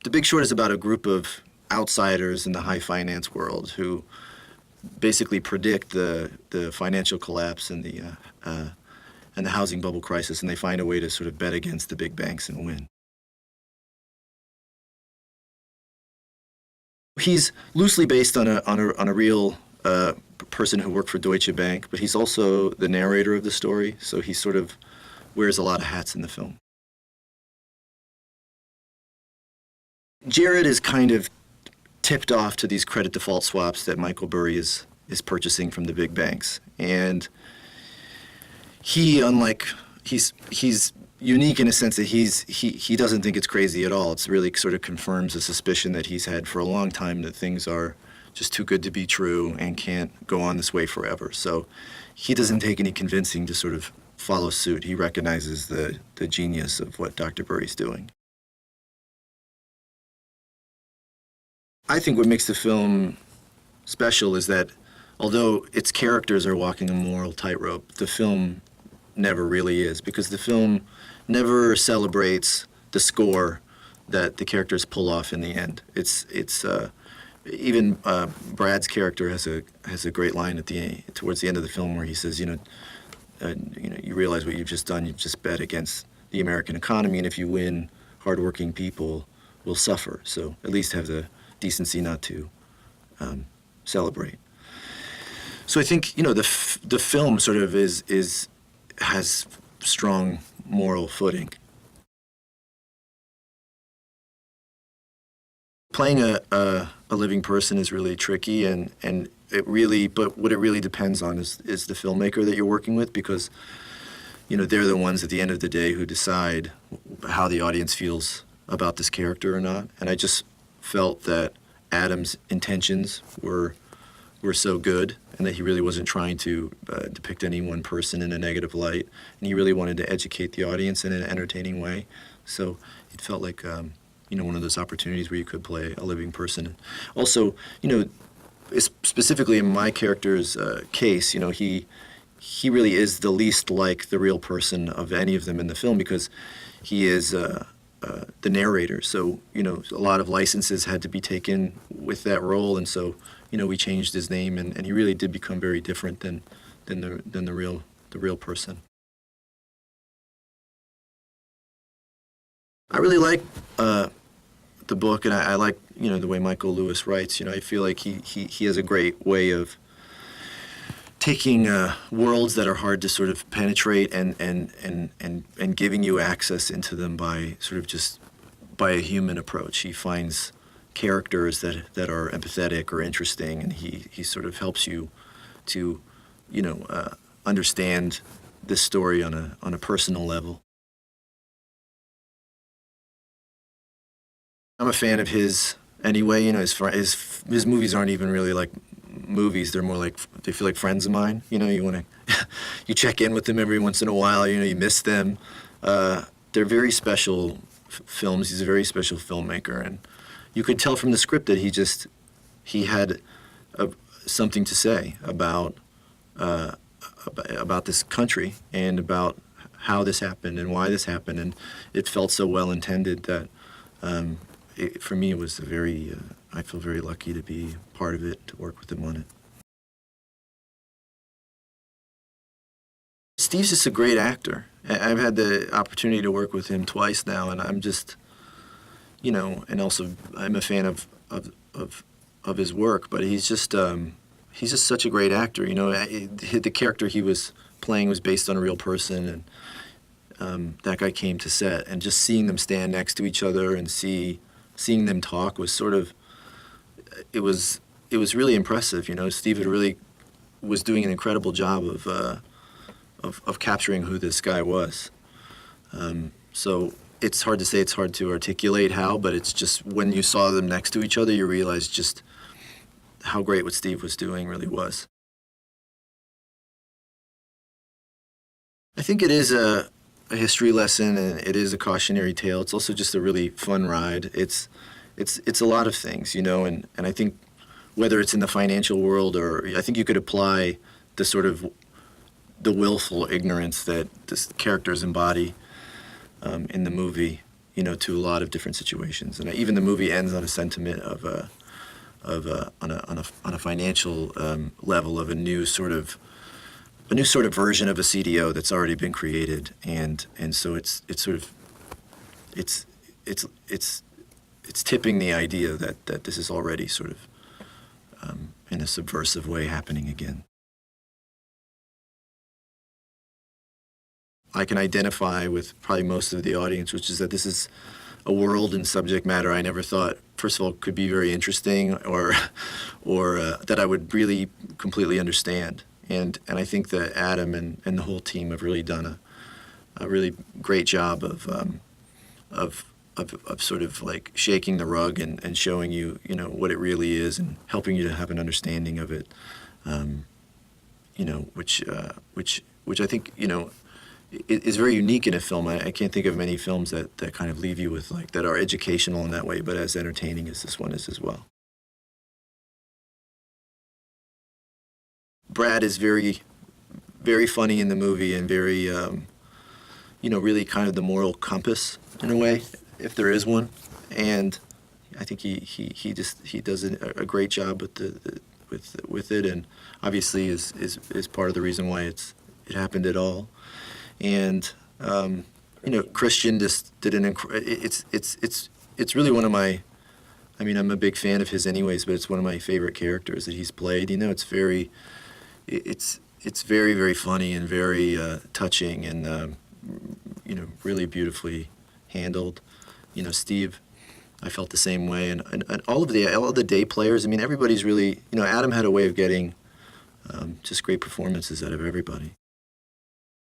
The Big Short is about a group of outsiders in the high finance world who basically predict the financial collapse and the housing bubble crisis, and they find a way to sort of bet against the big banks and win. He's loosely based on a real person who worked for Deutsche Bank, but he's also the narrator of the story, so he sort of wears a lot of hats in the film. Jared is kind of tipped off to these credit default swaps that Michael Burry is purchasing from the big banks, and he's unique in a sense that he doesn't think it's crazy at all. It's really sort of confirms a suspicion that he's had for a long time that things are just too good to be true and can't go on this way forever. So he doesn't take any convincing to sort of follow suit. He recognizes the genius of what Dr. Burry's doing. I think what makes the film special is that although its characters are walking a moral tightrope, the film never really is, because the film never celebrates the score that the characters pull off in the end. Even Brad's character has a great line towards the end of the film where he says, you realize what you've just done. You've just bet against the American economy, and if you win, hardworking people will suffer. So at least have the decency not to celebrate. So I think the film sort of has strong moral footing. Playing a living person is really tricky, but what it really depends on is the filmmaker that you're working with, because they're the ones at the end of the day who decide how the audience feels about this character or not. And I just felt that Adam's intentions were so good, and that he really wasn't trying to depict any one person in a negative light, and he really wanted to educate the audience in an entertaining way. So it felt like one of those opportunities where you could play a living person. Also, specifically in my character's case, he really is the least like the real person of any of them in the film, because he is the narrator. So, a lot of licenses had to be taken with that role, and so, we changed his name, and he really did become very different than the real person. I really like the book, and I like the way Michael Lewis writes. I feel like he has a great way of taking worlds that are hard to sort of penetrate and giving you access into them by sort of just by a human approach. He finds characters that are empathetic or interesting, and he sort of helps you to understand this story on a personal level. I'm a fan of his anyway. His movies aren't even really like movies. They're more like, they feel like friends of mine. You want to you check in with them every once in a while. You miss them. They're very special films. He's a very special filmmaker, and you could tell from the script that he had something to say about this country and about how this happened and why this happened, and it felt so well intended that for me it was I feel very lucky to be part of it, to work with him on it. Steve's just a great actor. I've had the opportunity to work with him twice now, and I'm just, and also I'm a fan of his work, but he's just such a great actor. The character he was playing was based on a real person, and that guy came to set, and just seeing them stand next to each other and seeing them talk was sort of, it was really impressive. Steve really was doing an incredible job of capturing who this guy was. So it's hard to say, it's hard to articulate how, but it's just when you saw them next to each other, you realize just how great what Steve was doing really was. I think it is a history lesson, and it is a cautionary tale. It's also just a really fun ride. It's a lot of things, and I think whether it's in the financial world, or I think you could apply the sort of the willful ignorance that the characters embody in the movie to a lot of different situations. And even the movie ends on a sentiment of on a financial level of a new sort of version of a CDO that's already been created, and so it's tipping the idea that this is already sort of in a subversive way happening again. I can identify with probably most of the audience, which is that this is a world and subject matter I never thought, first of all, could be very interesting, or that I would really completely understand. And I think that Adam and the whole team have really done a really great job of sort of like shaking the rug and showing you, what it really is, and helping you to have an understanding of it, which I think, is very unique in a film. I can't think of many films that kind of leave you with that are educational in that way, but as entertaining as this one is as well. Brad is very, very funny in the movie, and very, really kind of the moral compass in a way, if there is one. And I think he does a great job with it, and obviously is part of the reason why it happened at all. And Christian just did it's really one of my, I'm a big fan of his anyways, but it's one of my favorite characters that he's played. It's very very funny and very touching, and really beautifully handled. Steve, I felt the same way, and all of the day players. Everybody's really, Adam had a way of getting just great performances out of everybody.